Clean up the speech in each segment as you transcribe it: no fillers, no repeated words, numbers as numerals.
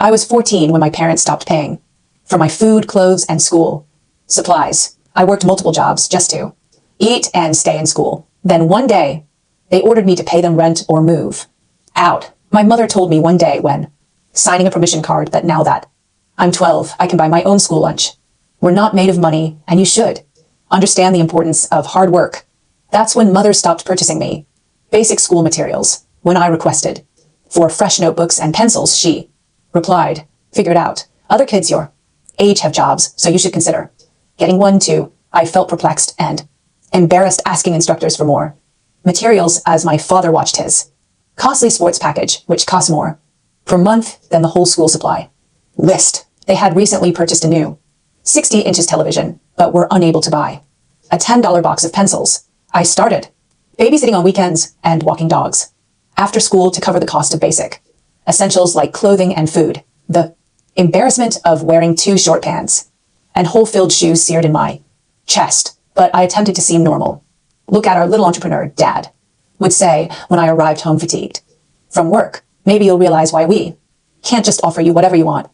I was 14 when my parents stopped paying for my food, clothes, and school supplies. I worked multiple jobs just to eat and stay in school. Then one day, they ordered me to pay them rent or move out. My mother told me one day when signing a permission card that now that I'm 12, I can buy my own school lunch. We're not made of money, and you should understand the importance of hard work. That's when mother stopped purchasing me basic school materials. When I requested for fresh notebooks and pencils, she replied, "Figure it out. Other kids your age have jobs, so you should consider getting one too." I felt perplexed and embarrassed, asking instructors for more materials as my father watched his costly sports package, which cost more per month than the whole school supply list. They had recently purchased a new 60 inches television, but were unable to buy a $10 box of pencils. I started babysitting on weekends and walking dogs after school to cover the cost of basic essentials like clothing and food. The embarrassment of wearing 2 short pants and hole-filled shoes seared in my chest, but I attempted to seem normal. "Look at our little entrepreneur," Dad would say when I arrived home fatigued from work. "Maybe you'll realize why we can't just offer you whatever you want."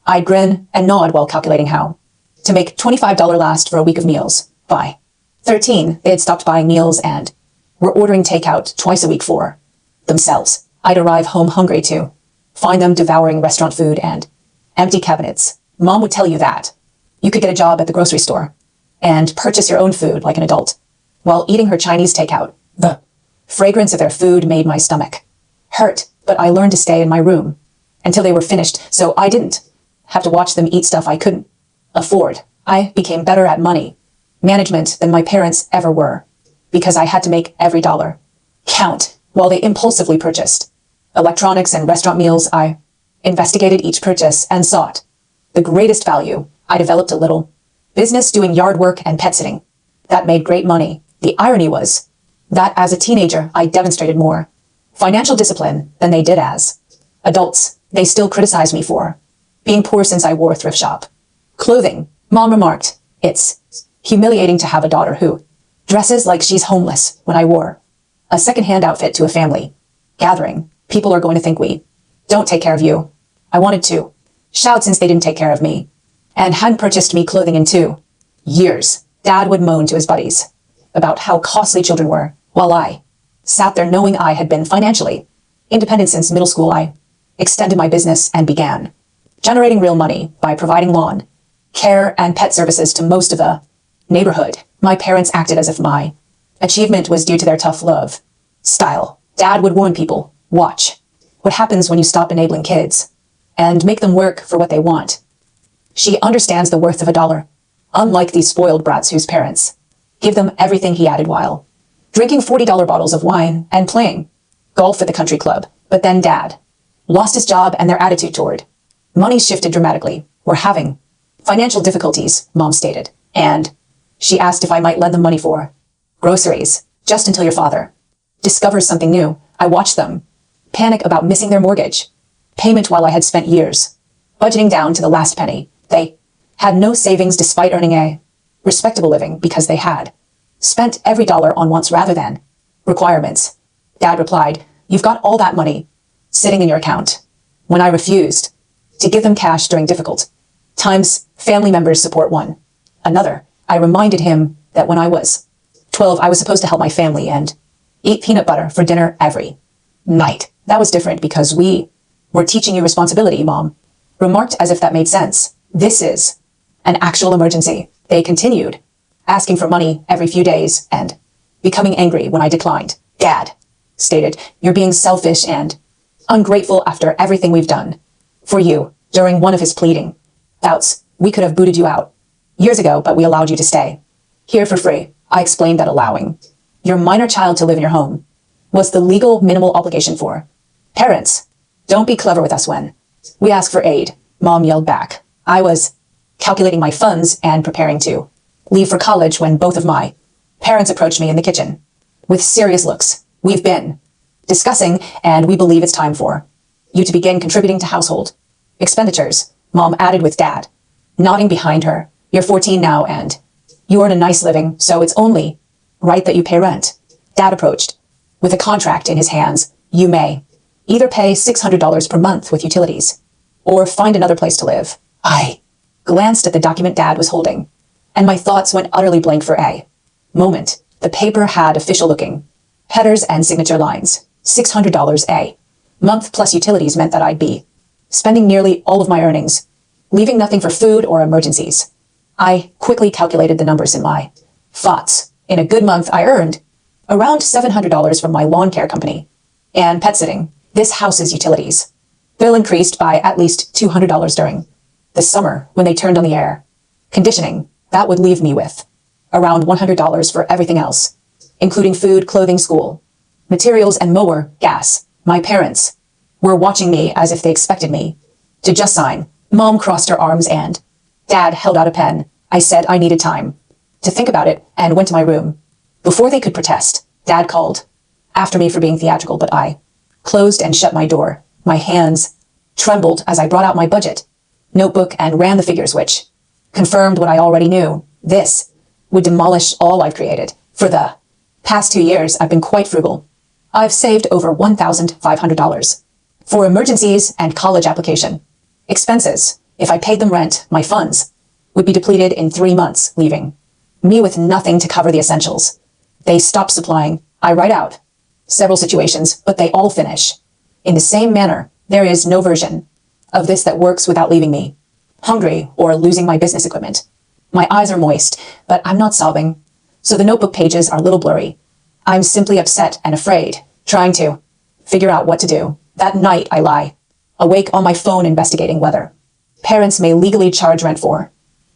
I'd grin and nod while calculating how to make $25 last for a week of meals. By 13, they had stopped buying meals and were ordering takeout twice a week for themselves. I'd arrive home hungry too, find them devouring restaurant food and empty cabinets. Mom would tell you that you could get a job at the grocery store and purchase your own food like an adult while eating her Chinese takeout. The fragrance of their food made my stomach hurt, but I learned to stay in my room until they were finished, so I didn't have to watch them eat stuff I couldn't afford. I became better at money management than my parents ever were, because I had to make every dollar count while they impulsively purchased electronics and restaurant meals. I investigated each purchase and sought the greatest value. I developed a little business doing yard work and pet sitting that made great money. The irony was that as a teenager, I demonstrated more financial discipline than they did as adults. They still criticized me for being poor since I wore thrift shop clothing. Mom remarked, "It's humiliating to have a daughter who dresses like she's homeless." When I wore a secondhand outfit to a family gathering, "People are going to think we don't take care of you." I wanted to shout since they didn't take care of me and hadn't purchased me clothing in 2 years. Dad would moan to his buddies about how costly children were, while I sat there knowing I had been financially independent since middle school. I extended my business and began generating real money by providing lawn care and pet services to most of the neighborhood. My parents acted as if my achievement was due to their tough love style. Dad would warn people, "Watch what happens when you stop enabling kids and make them work for what they want. She understands the worth of a dollar, unlike these spoiled brats whose parents give them everything," he added while drinking $40 bottles of wine and playing golf at the country club. But then Dad lost his job and their attitude toward money shifted dramatically. "We're having financial difficulties," Mom stated, and she asked if I might lend them money for groceries, just until your father discovers something new. I watched them panic about missing their mortgage payment while I had spent years budgeting down to the last penny. They had no savings despite earning a respectable living because they had spent every dollar on wants rather than requirements. Dad replied, "You've got all that money sitting in your account." When I refused to give them cash during difficult times, family members support one another. I reminded him that when I was 12, I was supposed to help my family and eat peanut butter for dinner every night. That was different because we were teaching you responsibility, Mom remarked as if that made sense. "This is an actual emergency." They continued asking for money every few days and becoming angry when I declined. Dad stated, "You're being selfish and ungrateful after everything we've done for you." During one of his pleading bouts, "We could have booted you out years ago, but we allowed you to stay here for free." I explained that allowing your minor child to live in your home was the legal minimal obligation for parents. "Don't be clever with us when we ask for aid," Mom yelled back. I was calculating my funds and preparing to leave for college when both of my parents approached me in the kitchen with serious looks. "We've been discussing, and we believe it's time for you to begin contributing to household expenditures," Mom added with Dad nodding behind her. "You're 14 now and you earn a nice living, so it's only right that you pay rent." Dad approached with a contract in his hands. "You may either pay $600 per month with utilities or find another place to live. I glanced at the document Dad was holding, and my thoughts went utterly blank for a moment. The paper had official looking headers and signature lines. $600 a month plus utilities meant that I'd be spending nearly all of my earnings, leaving nothing for food or emergencies. I quickly calculated the numbers in my thoughts. In a good month, I earned around $700 from my lawn care company and pet sitting. This house's utilities bill increased by at least $200 during the summer when they turned on the air conditioning. That would leave me with around $100 for everything else, including food, clothing, school, materials, and mower, gas. My parents were watching me as if they expected me to just sign. Mom crossed her arms and Dad held out a pen. I said I needed time to think about it and went to my room. Before they could protest, Dad called after me for being theatrical, but I closed and shut my door. My hands trembled as I brought out my budget notebook and ran the figures, which confirmed what I already knew. This would demolish all I've created. For the past 2 years, I've been quite frugal. I've saved over $1,500 for emergencies and college application expenses. If I paid them rent, my funds would be depleted in 3 months, leaving me with nothing to cover the essentials. They stopped supplying. I write out several situations, but they all finish in the same manner. There is no version of this that works without leaving me hungry or losing my business equipment. My eyes are moist, but I'm not sobbing, so the notebook pages are a little blurry. I'm simply upset and afraid, trying to figure out what to do. That night, I lie awake on my phone investigating whether parents may legally charge rent for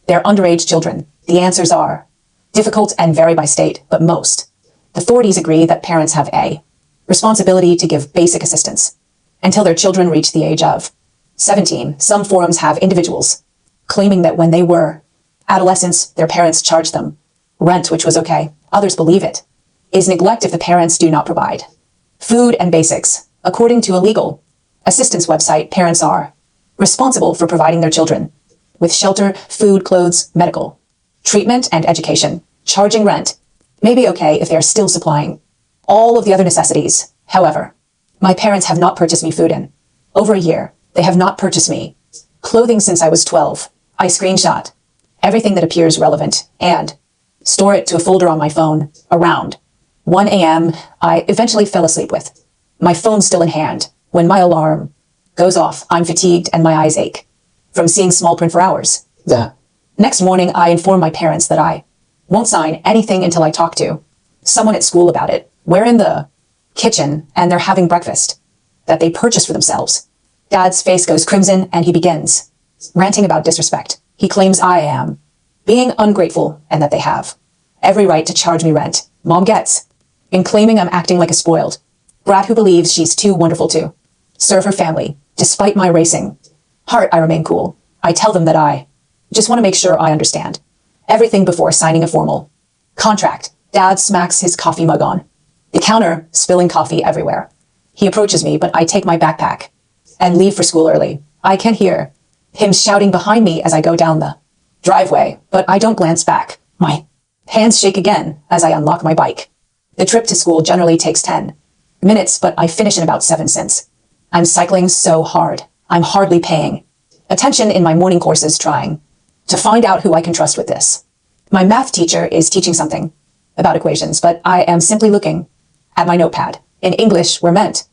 their underage children. The answers are difficult and vary by state, but most authorities agree that parents have a responsibility to give basic assistance until their children reach the age of 17. Some forums have individuals claiming that when they were adolescents, their parents charged them rent, which was okay. Others believe it is neglect if the parents do not provide food and basics. According to a legal assistance website, parents are responsible for providing their children with shelter, food, clothes, medical treatment, and education. Charging rent may be okay if they are still supplying all of the other necessities. However, my parents have not purchased me food in over a year. They have not purchased me clothing since I was 12. I screenshot everything that appears relevant and store it to a folder on my phone. Around 1 a.m., I eventually fell asleep with my phone still in hand. When my alarm goes off, I'm fatigued and my eyes ache from seeing small print for hours. The next morning, I inform my parents that I won't sign anything until I talk to someone at school about it. We're in the kitchen and they're having breakfast that they purchased for themselves. Dad's face goes crimson and he begins ranting about disrespect. He claims I am being ungrateful and that they have every right to charge me rent. Mom gets in claiming I'm acting like a spoiled brat who believes she's too wonderful to serve her family. Despite my racing heart, I remain cool. I tell them that I just want to make sure I understand everything before signing a formal contract. Dad smacks his coffee mug on the counter, spilling coffee everywhere. He approaches me, but I take my backpack and leave for school early. I can hear him shouting behind me as I go down the driveway, but I don't glance back. My hands shake again as I unlock my bike. The trip to school generally takes 10 minutes, but I finish in about 7 since I'm cycling so hard. I'm hardly paying attention in my morning courses, trying to find out who I can trust with this. My math teacher is teaching something about equations, but I am simply looking at my notepad. In English, we're meant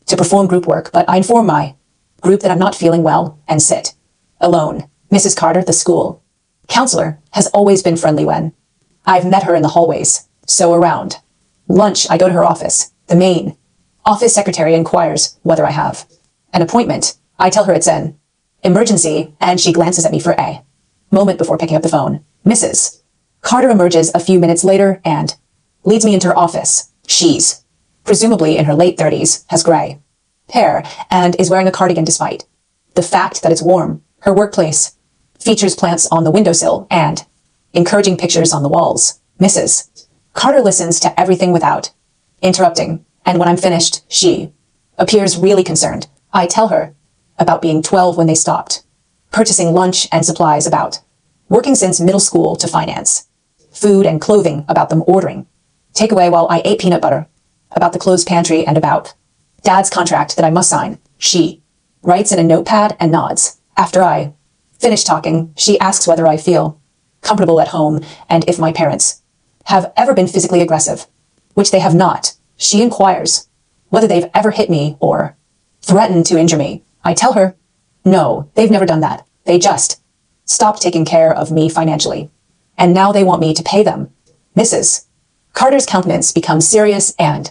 to perform group work, but I inform my group that I'm not feeling well and sit alone. Mrs. Carter, the school counselor, has always been friendly when I've met her in the hallways. So around lunch, I go to her office. The main office secretary inquires whether I have an appointment. I tell her it's an emergency, and she glances at me for a moment before picking up the phone. Mrs. Carter emerges a few minutes later and leads me into her office. She's presumably in her late 30s, has gray hair, and is wearing a cardigan despite the fact that it's warm. Her workplace features plants on the windowsill and encouraging pictures on the walls. Mrs. Carter listens to everything without interrupting, and when I'm finished, she appears really concerned. I tell her about being 12 when they stopped purchasing lunch and supplies, about working since middle school to finance food and clothing, about them ordering takeaway while I ate peanut butter, about the closed pantry, and about Dad's contract that I must sign. She writes in a notepad and nods. After I finish talking, she asks whether I feel comfortable at home and if my parents have ever been physically aggressive, which they have not. She inquires whether they've ever hit me or threatened to injure me. I tell her, no, they've never done that. They just stopped taking care of me financially, and now they want me to pay them. Mrs. Carter's countenance becomes serious and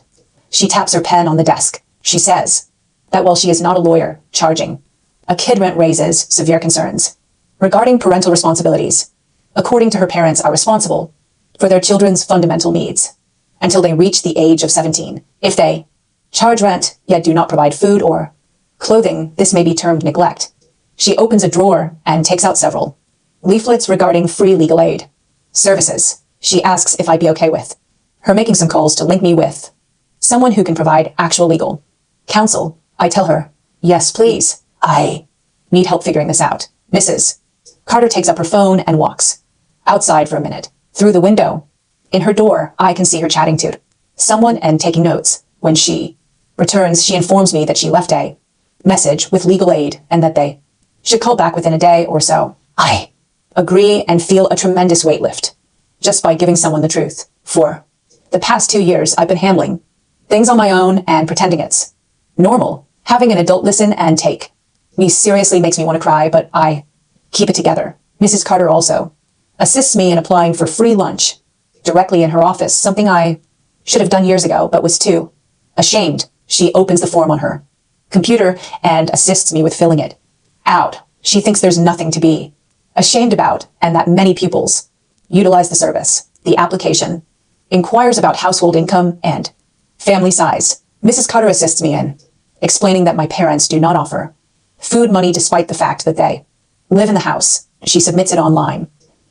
she taps her pen on the desk. She says that while she is not a lawyer, charging a kid rent raises severe concerns regarding parental responsibilities. According to her, parents are responsible for their children's fundamental needs until they reach the age of 17. If they charge rent yet do not provide food or clothing, this may be termed neglect. She opens a drawer and takes out several leaflets regarding free legal aid services. She asks if I'd be okay with her making some calls to link me with someone who can provide actual legal counsel. I tell her, yes, please. I need help figuring this out. Mrs. Carter takes up her phone and walks outside for a minute. Through the window in her door, I can see her chatting to someone and taking notes. When she returns, she informs me that she left a message with legal aid and that they should call back within a day or so. I agree and feel a tremendous weight lift just by giving someone the truth. For the past 2 years, I've been handling things on my own and pretending it's normal. Having an adult listen and take me seriously makes me want to cry, but I keep it together. Mrs. Carter also assists me in applying for free lunch directly in her office, something I should have done years ago, but was too ashamed. She opens the form on her computer and assists me with filling it out. She thinks there's nothing to be ashamed about and that many pupils utilize the service. The application inquires about household income and family size. Mrs. Carter assists me in explaining that my parents do not offer food money despite the fact that they live in the house. She submits it online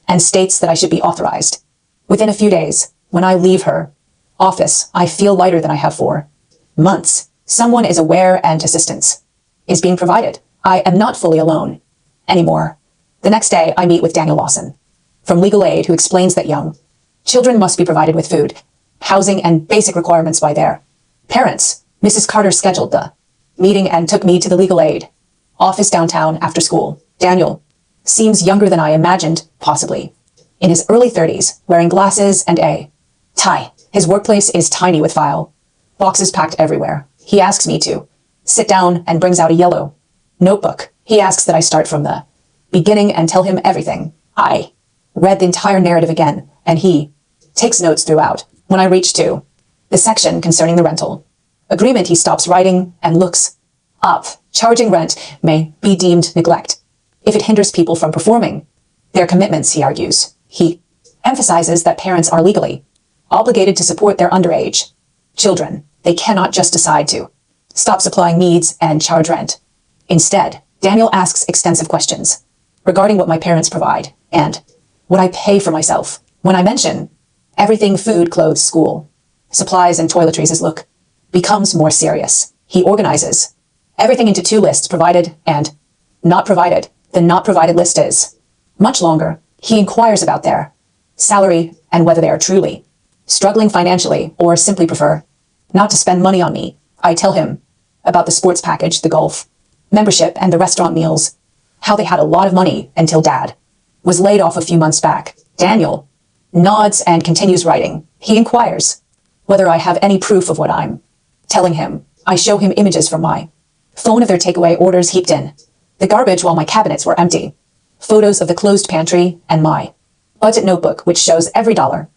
and states that I should be authorized within a few days. When I leave her office, I feel lighter than I have for months. Someone is aware and assistance is being provided. I am not fully alone anymore. The next day, I meet with Daniel Lawson from Legal Aid, who explains that young children must be provided with food, housing, and basic requirements by their parents. Mrs. Carter scheduled the meeting and took me to the Legal Aid office downtown after school. Daniel seems younger than I imagined, possibly in his early 30s, wearing glasses and a tie. His workplace is tiny with file boxes packed everywhere. He asks me to sit down and brings out a yellow notebook. He asks that I start from the beginning and tell him everything. I read the entire narrative again, and he takes notes throughout. When I reach to the section concerning the rental agreement, he stops writing and looks up. Charging rent may be deemed neglect if it hinders people from performing their commitments, he argues. He emphasizes that parents are legally obligated to support their underage children. They cannot just decide to stop supplying needs and charge rent. Instead, Daniel asks extensive questions regarding what my parents provide and what I pay for myself. When I mention everything, food, clothes, school, supplies, and toiletries, his look becomes more serious. He organizes everything into 2 lists, provided and not provided. The not provided list is much longer. He inquires about their salary and whether they are truly struggling financially or simply prefer not to spend money on me. I tell him about the sports package, the golf membership, and the restaurant meals, how they had a lot of money until Dad was laid off a few months back. Daniel nods and continues writing. He inquires whether I have any proof of what I'm telling him. I show him images from my phone of their takeaway orders heaped in the garbage while my cabinets were empty, photos of the closed pantry, and my budget notebook, which shows every dollar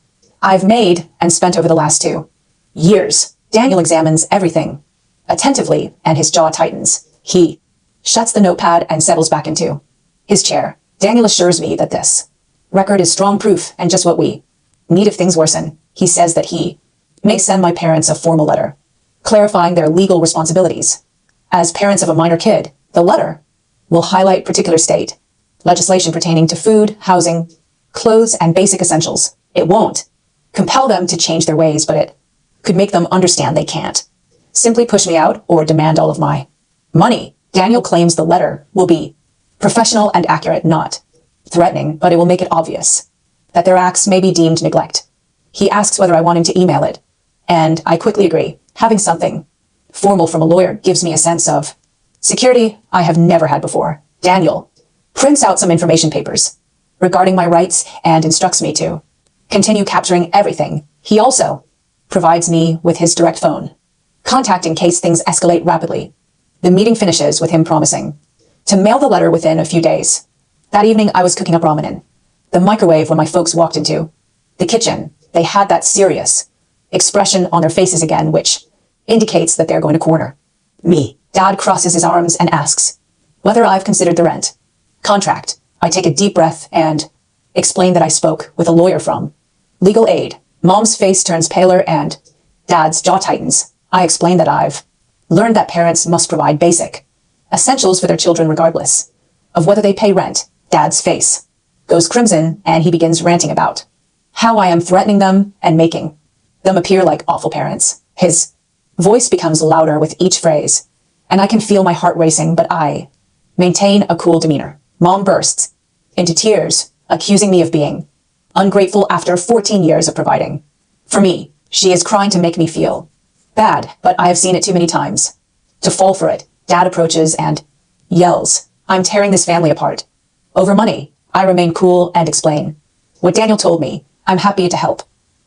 I've made and spent over the last 2 years. Daniel examines everything attentively and his jaw tightens. He shuts the notepad and settles back into his chair. Daniel assures me that this record is strong proof and just what we need if things worsen. He says that he may send my parents a formal letter clarifying their legal responsibilities. As parents of a minor kid, the letter will highlight particular state legislation pertaining to food, housing, clothes, and basic essentials. It won't compel them to change their ways, but it could make them understand they can't simply push me out or demand all of my money. Daniel claims the letter will be professional and accurate, not threatening, but it will make it obvious that their acts may be deemed neglect. He asks whether I want him to email it, and I quickly agree. Having something formal from a lawyer gives me a sense of Security I have never had before. Daniel prints out some information papers regarding my rights and instructs me to continue capturing everything. He also provides me with his direct phone contact in case things escalate rapidly. The meeting finishes with him promising to mail the letter within a few days. That evening, I was cooking up ramen in the microwave when my folks walked into the kitchen. They had that serious expression on their faces again, which indicates that they're going to corner me. Dad crosses his arms and asks whether I've considered the rent contract. I take a deep breath and explain that I spoke with a lawyer from legal aid. Mom's face turns paler and Dad's jaw tightens. I explain that I've learned that parents must provide basic essentials for their children regardless of whether they pay rent. Dad's face goes crimson and he begins ranting about how I am threatening them and making them appear like awful parents. His voice becomes louder with each phrase, and I can feel my heart racing, but I maintain a cool demeanor. Mom bursts into tears, accusing me of being ungrateful after 14 years of providing for me. She is crying to make me feel bad, but I have seen it too many times to fall for it. Dad approaches and yells, I'm tearing this family apart over money. I remain cool and explain what Daniel told me. I'm happy to help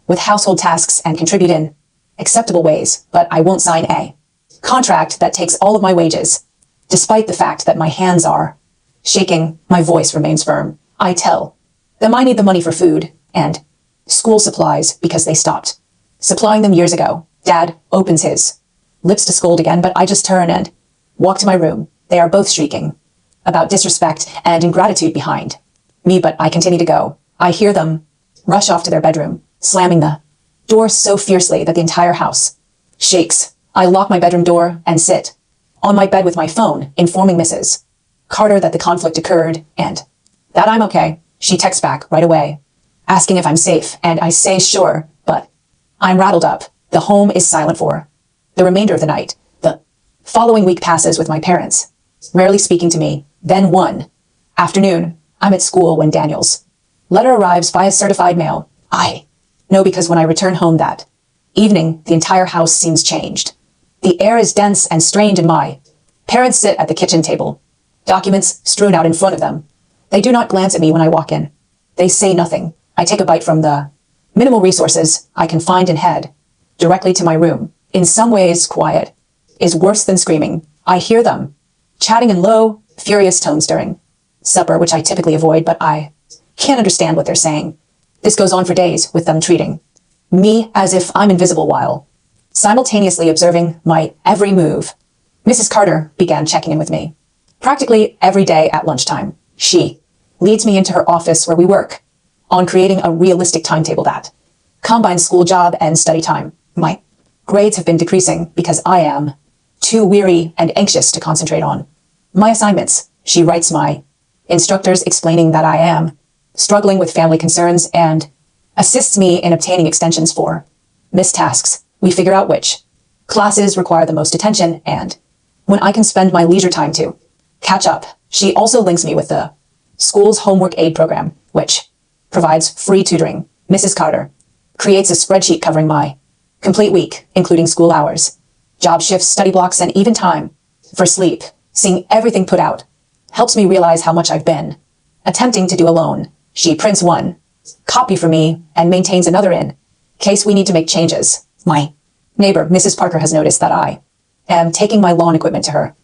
with household tasks and contribute in acceptable ways, but I won't sign a contract that takes all of my wages. Despite the fact that my hands are shaking, my voice remains firm. I tell them I need the money for food and school supplies because they stopped supplying them years ago. Dad opens his lips to scold again, but I just turn and walk to my room. They are both shrieking about disrespect and ingratitude behind me, but I continue to go. I hear them rush off to their bedroom, slamming the door so fiercely that the entire house shakes. I lock my bedroom door and sit on my bed with my phone, informing Mrs. Carter that the conflict occurred and that I'm okay. She texts back right away, asking if I'm safe, and I say sure, but I'm rattled up. The home is silent for the remainder of the night. The following week passes with my parents rarely speaking to me. Then one afternoon, I'm at school when Daniel's letter arrives via certified mail. I know because when I return home that evening, the entire house seems changed. The air is dense and strained, and my parents sit at the kitchen table, documents strewn out in front of them. They do not glance at me when I walk in. They say nothing. I take a bite from the minimal resources I can find and head directly to my room. In some ways, quiet is worse than screaming. I hear them chatting in low, furious tones during supper, which I typically avoid, but I can't understand what they're saying. This goes on for days, with them treating me as if I'm invisible while simultaneously observing my every move. Mrs. Carter began checking in with me practically every day at lunchtime. She leads me into her office where we work on creating a realistic timetable that combines school, job, and study time. My grades have been decreasing because I am too weary and anxious to concentrate on my assignments. She writes my instructors explaining that I am struggling with family concerns and assists me in obtaining extensions for missed tasks. We figure out which classes require the most attention and when I can spend my leisure time to catch up. She also links me with the school's homework aid program, which provides free tutoring. Mrs. Carter creates a spreadsheet covering my complete week, including school hours, job shifts, study blocks, and even time for sleep. Seeing everything put out helps me realize how much I've been attempting to do alone. She prints one copy for me and maintains another in case we need to make changes. My neighbor, Mrs. Parker, has noticed that I am taking my lawn equipment to her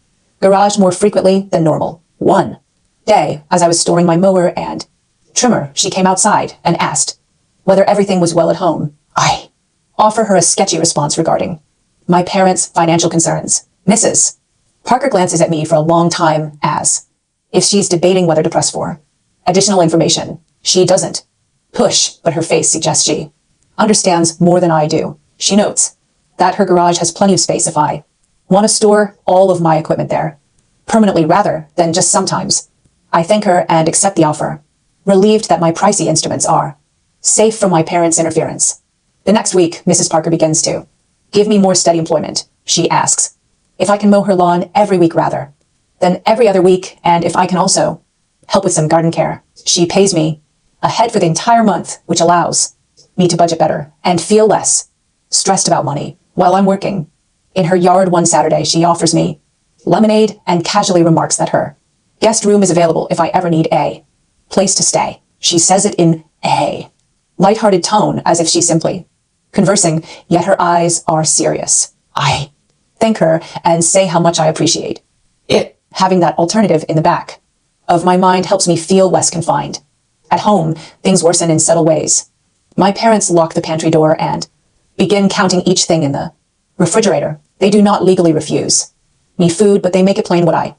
garage more frequently than normal. One day, as I was storing my mower and trimmer, she came outside and asked whether everything was well at home. I offer her a sketchy response regarding my parents' financial concerns. Mrs. Parker glances at me for a long time as if she's debating whether to press for additional information. She doesn't push, but her face suggests she understands more than I do. She notes that her garage has plenty of space if I want to store all of my equipment there permanently rather than just sometimes. I thank her and accept the offer, relieved that my pricey instruments are safe from my parents' interference. The next week, Mrs. Parker begins to give me more steady employment. She asks if I can mow her lawn every week rather than every other week, and if I can also help with some garden care. She pays me ahead for the entire month, which allows me to budget better and feel less stressed about money while I'm working in her yard. One Saturday, she offers me lemonade, and casually remarks that her guest room is available if I ever need a place to stay. She says it in a lighthearted tone as if she's simply conversing, yet her eyes are serious. I thank her and say how much I appreciate it. Having that alternative in the back of my mind helps me feel less confined. At home, things worsen in subtle ways. My parents lock the pantry door and begin counting each thing in the refrigerator. They do not legally refuse me food, but they make it plain what I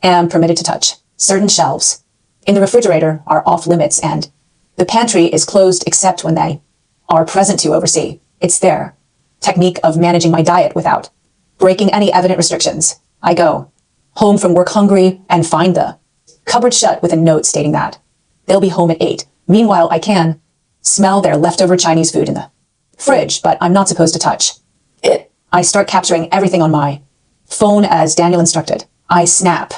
am permitted to touch. Certain shelves in the refrigerator are off limits, and the pantry is closed except when they are present to oversee. It's their technique of managing my diet without breaking any evident restrictions. I go home from work hungry and find the cupboard shut with a note stating that they'll be home at 8. Meanwhile, I can smell their leftover Chinese food in the fridge, but I'm not supposed to touch it. I start capturing everything on my phone as Daniel instructed. I snap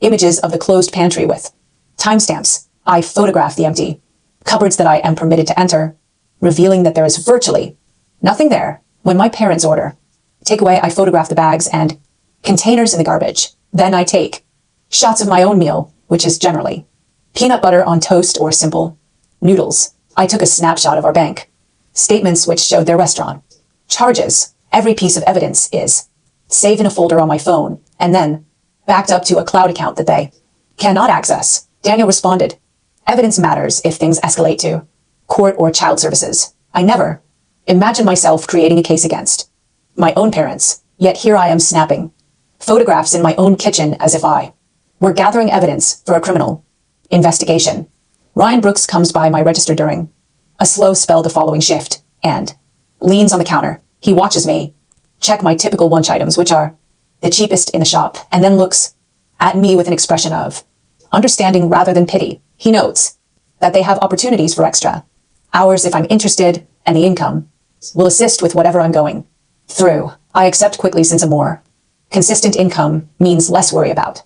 images of the closed pantry with timestamps. I photograph the empty cupboards that I am permitted to enter, revealing that there is virtually nothing there. When my parents order takeaway, I photograph the bags and containers in the garbage. Then I take shots of my own meal, which is generally peanut butter on toast or simple noodles. I took a snapshot of our bank statements, which showed their restaurant charges. Every piece of evidence is saved in a folder on my phone and then backed up to a cloud account that they cannot access. Daniel responded, evidence matters if things escalate to court or child services. I never imagined myself creating a case against my own parents, yet here I am snapping photographs in my own kitchen as if I were gathering evidence for a criminal investigation. Ryan Brooks comes by my register during a slow spell the following shift and leans on the counter. He watches me check my typical lunch items, which are the cheapest in the shop, and then looks at me with an expression of understanding rather than pity. He notes that they have opportunities for extra hours if I'm interested, and the income will assist with whatever I'm going through. I accept quickly since a more consistent income means less worry about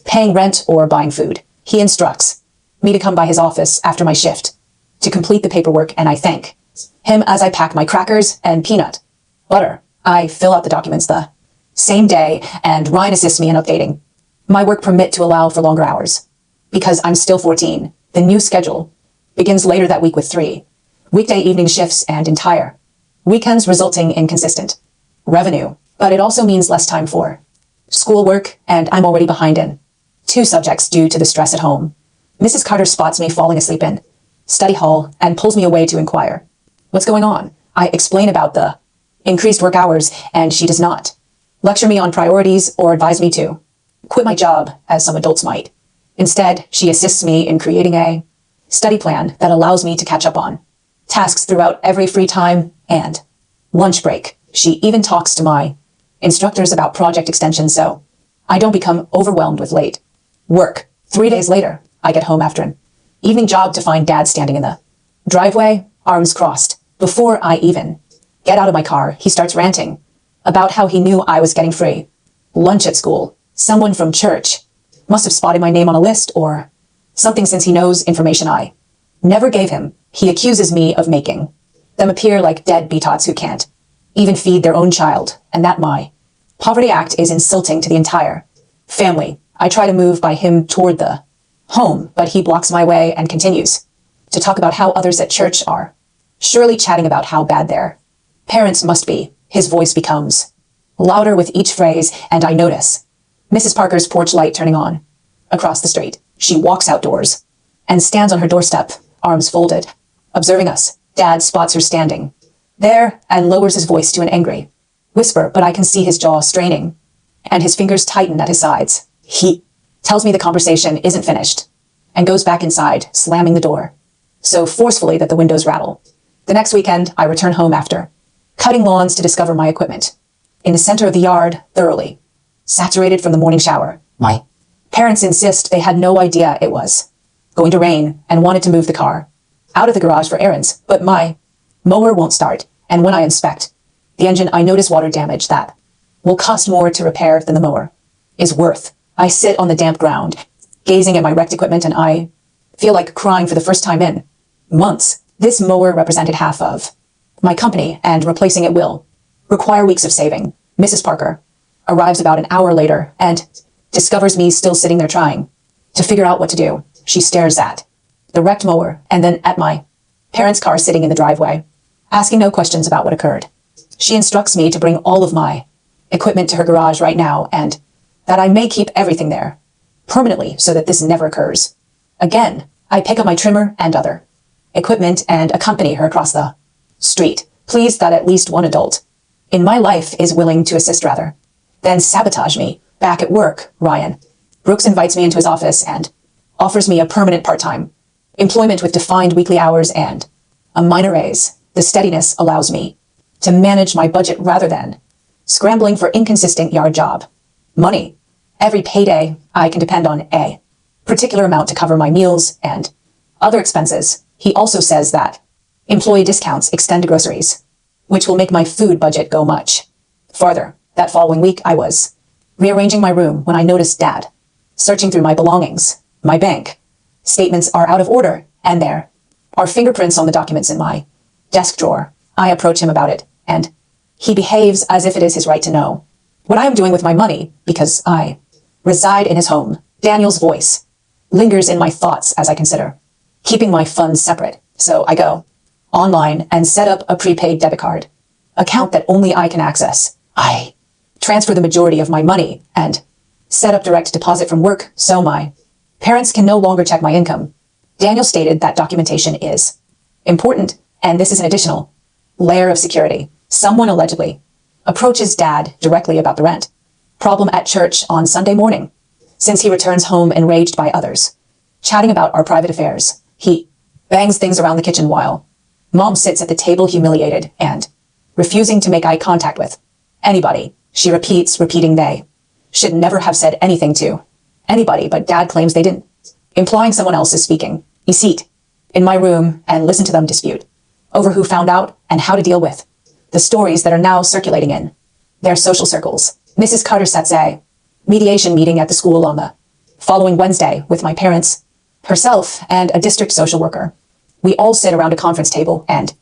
paying rent or buying food. He instructs me to come by his office after my shift to complete the paperwork, and I thank him as I pack my crackers and peanut butter. I fill out the documents the same day, and Ryan assists me in updating my work permit to allow for longer hours. Because I'm still 14, the new schedule begins later that week with 3 weekday evening shifts and entire weekends, resulting in consistent revenue. But it also means less time for schoolwork, and I'm already behind in 2 subjects due to the stress at home. Mrs. Carter spots me falling asleep in study hall and pulls me away to inquire what's going on. I explain about the increased work hours, and she does not lecture me on priorities or advise me to quit my job as some adults might. Instead, she assists me in creating a study plan that allows me to catch up on tasks throughout every free time and lunch break. She even talks to my instructors about project extensions so I don't become overwhelmed with late work. 3 days later, I get home after an evening job to find Dad standing in the driveway, arms crossed. Before I even get out of my car, he starts ranting about how he knew I was getting free lunch at school. Someone from church must have spotted my name on a list or something, since he knows information I never gave him. He accuses me of making them appear like dead beatots who can't even feed their own child, and that my poverty act is insulting to the entire family. I try to move by him toward the home, but he blocks my way and continues to talk about how others at church are surely chatting about how bad their parents must be. His voice becomes louder with each phrase, and I notice Mrs. Parker's porch light turning on across the street. She walks outdoors and stands on her doorstep, arms folded, observing us. Dad spots her standing there and lowers his voice to an angry whisper, but I can see his jaw straining and his fingers tighten at his sides. He tells me the conversation isn't finished and goes back inside, slamming the door so forcefully that the windows rattle. The next weekend, I return home after cutting lawns to discover my equipment in the center of the yard, thoroughly saturated from the morning shower. My parents insist they had no idea it was going to rain and wanted to move the car out of the garage for errands, but my mower won't start, and when I inspect the engine, I notice water damage that will cost more to repair than the mower is worth. I sit on the damp ground, gazing at my wrecked equipment, and I feel like crying for the first time in months. This mower represented half of my company, and replacing it will require weeks of saving. Mrs. Parker arrives about an hour later and discovers me still sitting there trying to figure out what to do. She stares at the wrecked mower and then at my parents' car sitting in the driveway, asking no questions about what occurred. She instructs me to bring all of my equipment to her garage right now and that I may keep everything there permanently so that this never occurs. Again, I pick up my trimmer and other equipment and accompany her across the street, pleased that at least one adult in my life is willing to assist rather than sabotage me. Back at work, Ryan Brooks invites me into his office and offers me a permanent part-time employment with defined weekly hours and a minor raise. The steadiness allows me to manage my budget rather than scrambling for inconsistent yard job money. Every payday, I can depend on a particular amount to cover my meals and other expenses. He also says that employee discounts extend to groceries, which will make my food budget go much farther. That following week, I was rearranging my room when I noticed Dad searching through my belongings. My bank statements are out of order, and there are fingerprints on the documents in my desk drawer. I approach him about it, and he behaves as if it is his right to know what I am doing with my money because I reside in his home. Daniel's voice lingers in my thoughts as I consider keeping my funds separate. So I go online and set up a prepaid debit card account that only I can access. I transfer the majority of my money and set up direct deposit from work so my parents can no longer check my income. Daniel stated that documentation is important, and this is an additional layer of security. Someone allegedly approaches Dad directly about the rent problem at church on Sunday morning. Since he returns home enraged by others chatting about our private affairs, he bangs things around the kitchen while Mom sits at the table humiliated and refusing to make eye contact with anybody. She repeating they should never have said anything to anybody, but Dad claims they didn't, implying someone else is speaking. We sit in my room and listen to them dispute over who found out and how to deal with the stories that are now circulating in their social circles. Mrs. Carter sets a mediation meeting at the school on the following Wednesday with my parents, herself, and a district social worker. We all sit around a conference table, and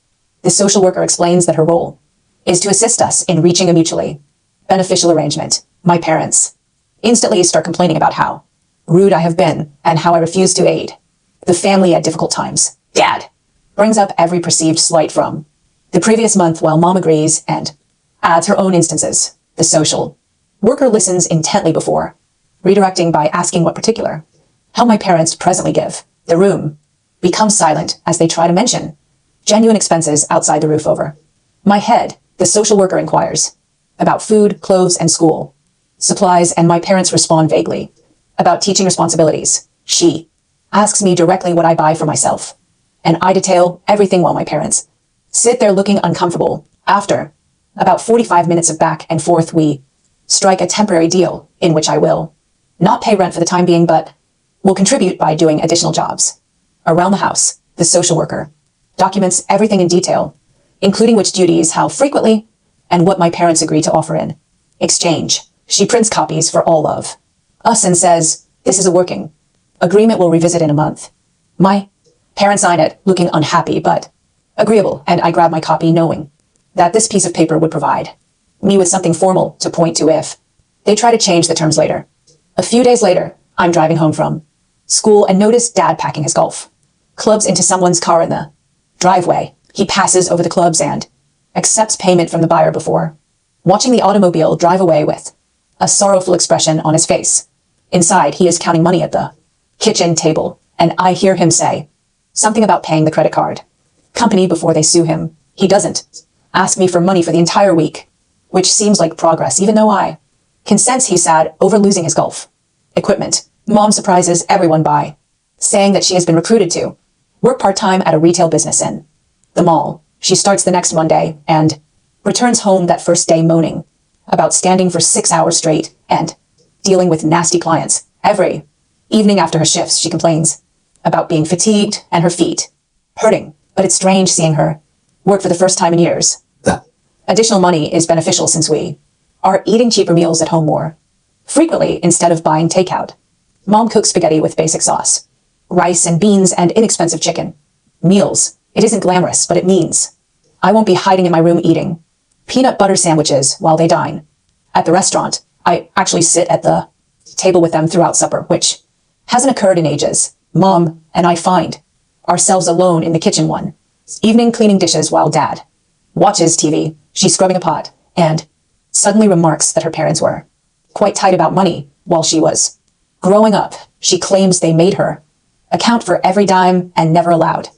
the social worker explains that her role is to assist us in reaching a mutually beneficial arrangement. My parents instantly start complaining about how rude I have been and how I refuse to aid the family at difficult times. Dad brings up every perceived slight from the previous month while Mom agrees and adds her own instances. The social worker listens intently before redirecting by asking what particular help my parents presently give. The room becomes silent as they try to mention genuine expenses outside the roof over my head. The social worker inquires about food, clothes, and school supplies, and my parents respond vaguely about teaching responsibilities. She asks me directly what I buy for myself, and I detail everything while my parents sit there looking uncomfortable. After about 45 minutes of back and forth, we strike a temporary deal in which I will not pay rent for the time being, but will contribute by doing additional jobs around the house. The social worker documents everything in detail, including which duties, how frequently, and what my parents agree to offer in exchange. She prints copies for all of us and says, this is a working agreement, we'll revisit in a month. My parents sign it, looking unhappy but agreeable, and I grab my copy knowing that this piece of paper would provide me with something formal to point to if they try to change the terms later. A few days later, I'm driving home from school and notice Dad packing his golf clubs into someone's car in the driveway. He passes over the clubs and accepts payment from the buyer before watching the automobile drive away with a sorrowful expression on his face. Inside, he is counting money at the kitchen table, and I hear him say something about paying the credit card company before they sue him. He doesn't ask me for money for the entire week, which seems like progress, even though I can sense he's sad over losing his golf equipment. Mom surprises everyone by saying that she has been recruited to work part-time at a retail business in the mall. She starts the next Monday and returns home that first day moaning about standing for 6 hours straight and dealing with nasty clients. Every evening after her shifts, she complains about being fatigued and her feet hurting, but it's strange seeing her work for the first time in years. Additional money is beneficial since we are eating cheaper meals at home more frequently instead of buying takeout. Mom cooks spaghetti with basic sauce, rice and beans, and inexpensive chicken meals. It isn't glamorous, but it means I won't be hiding in my room eating peanut butter sandwiches while they dine at the restaurant. I actually sit at the table with them throughout supper, which hasn't occurred in ages. Mom and I find ourselves alone in the kitchen one evening cleaning dishes while Dad watches TV. She's scrubbing a pot and suddenly remarks that her parents were quite tight about money while she was growing up. She claims they made her account for every dime and never allowed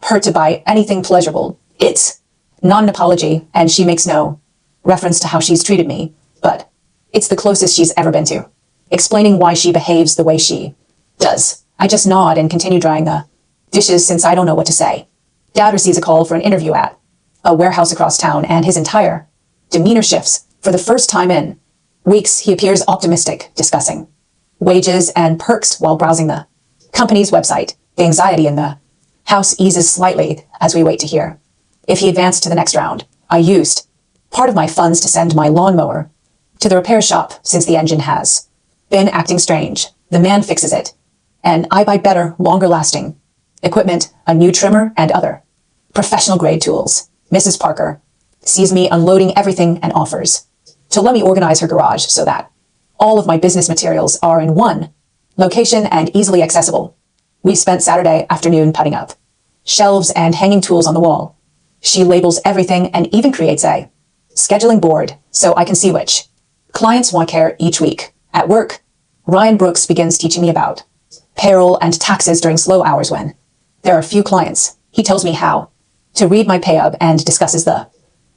her to buy anything pleasurable. It's not an apology, and she makes no reference to how she's treated me, but it's the closest she's ever been to explaining why she behaves the way she does. I just nod and continue drying the dishes since I don't know what to say. Dad receives a call for an interview at a warehouse across town, and his entire demeanor shifts. For the first time in weeks, he appears optimistic, discussing wages and perks while browsing the company's website. The anxiety in the house eases slightly as we wait to hear if he advanced to the next round. I used part of my funds to send my lawnmower to the repair shop since the engine has been acting strange. The man fixes it, and I buy better, longer-lasting equipment, a new trimmer, and other professional-grade tools. Mrs. Parker sees me unloading everything and offers to let me organize her garage so that all of my business materials are in one location and easily accessible. We spent Saturday afternoon putting up shelves and hanging tools on the wall. She labels everything and even creates a scheduling board so I can see which clients want care each week. At work, Ryan Brooks begins teaching me about payroll and taxes during slow hours when there are few clients. He tells me how to read my pay up and discusses the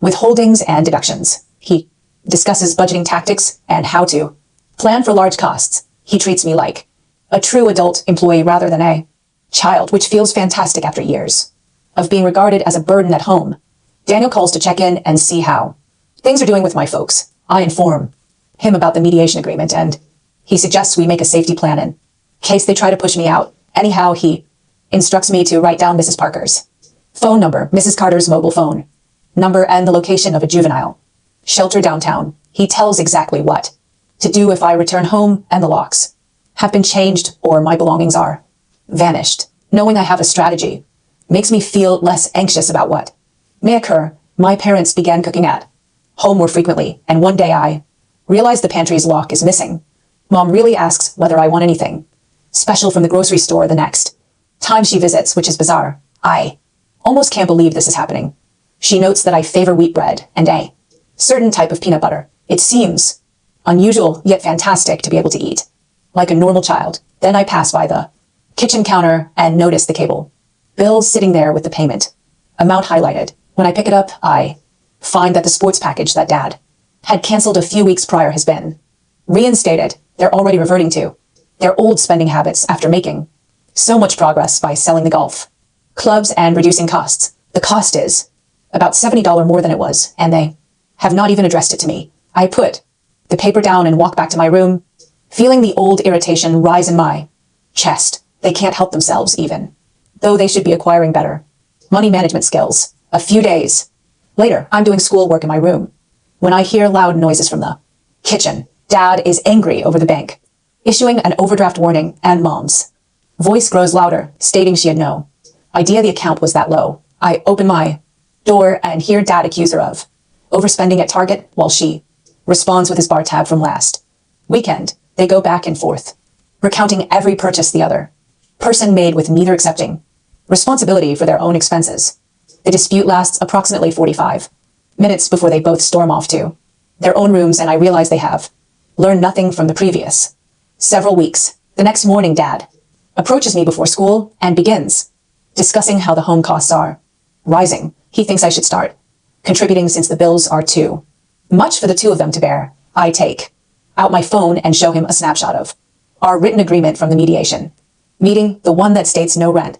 withholdings and deductions. He discusses budgeting tactics and how to plan for large costs. He treats me like a true adult employee rather than a child, which feels fantastic after years of being regarded as a burden at home. Daniel calls to check in and see how things are doing with my folks. I inform him about the mediation agreement, and he suggests we make a safety plan in case they try to push me out. Anyhow, he instructs me to write down Mrs. Parker's phone number, Mrs. Carter's mobile phone number, and the location of a juvenile shelter downtown. He tells exactly what to do if I return home and the locks have been changed or my belongings are vanished. Knowing I have a strategy makes me feel less anxious about what may occur. My parents began cooking at home more frequently, and one day I realized the pantry's lock is missing. Mom really asks whether I want anything special from the grocery store the next time she visits, which is bizarre. I almost can't believe this is happening. She notes that I favor wheat bread and a certain type of peanut butter. It seems unusual yet fantastic to be able to eat like a normal child. Then I pass by the kitchen counter and notice the cable bill sitting there with the payment amount highlighted. When I pick it up, I find that the sports package that Dad had canceled a few weeks prior has been reinstated. They're already reverting to their old spending habits after making so much progress by selling the golf clubs and reducing costs. The cost is about $70 more than it was, and they have not even addressed it to me. I put the paper down and walk back to my room, feeling the old irritation rise in my chest. They can't help themselves even, though they should be acquiring better money management skills. A few days later, I'm doing schoolwork in my room when I hear loud noises from the kitchen. Dad is angry over the bank issuing an overdraft warning, and Mom's voice grows louder, stating she had no idea the account was that low. I open my door and hear Dad accuse her of overspending at Target while she responds with his bar tab from last weekend. They go back and forth, recounting every purchase the other person made, with neither accepting responsibility for their own expenses. The dispute lasts approximately 45 minutes before they both storm off to their own rooms, and I realize they have learned nothing from the previous several weeks. The next morning, Dad approaches me before school and begins discussing how the home costs are rising. He thinks I should start contributing since the bills are too much for the two of them to bear. I take out my phone and show him a snapshot of our written agreement from the mediation meeting, the one that states no rent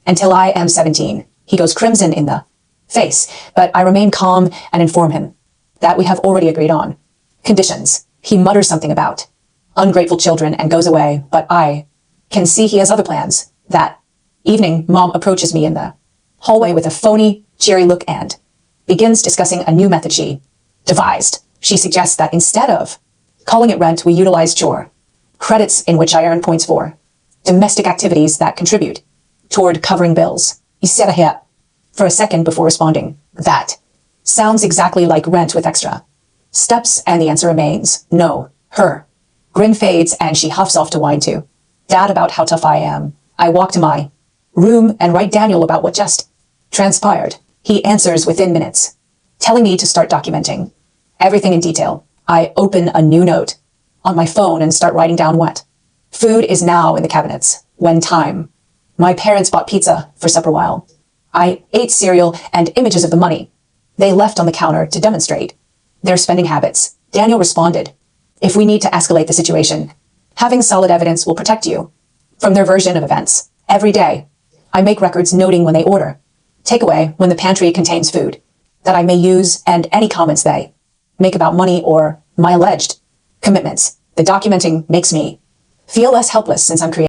until I am 17. He goes crimson in the face, but I remain calm and inform him that we have already agreed on conditions. He mutters something about ungrateful children and goes away, but I can see he has other plans. That evening, Mom approaches me in the hallway with a phony, cheery look and begins discussing a new method she devised. She suggests that instead of calling it rent, we utilize chore credits in which I earn points for domestic activities that contribute toward covering bills. He sat here for a second before responding. That sounds exactly like rent with extra steps, and the answer remains no. Her grin fades and she huffs off to whine to Dad about how tough I am. I walk to my room and write Daniel about what just transpired. He answers within minutes, telling me to start documenting everything in detail. I open a new note on my phone and start writing down what food is now in the cabinets. When time. My parents bought pizza for supper while I ate cereal and images of the money they left on the counter to demonstrate their spending habits. Daniel responded, if we need to escalate the situation, having solid evidence will protect you from their version of events. Every day, I make records noting when they order, takeaway when the pantry contains food that I may use, and any comments they make about money or my alleged commitments. The documenting makes me feel less helpless since I'm creating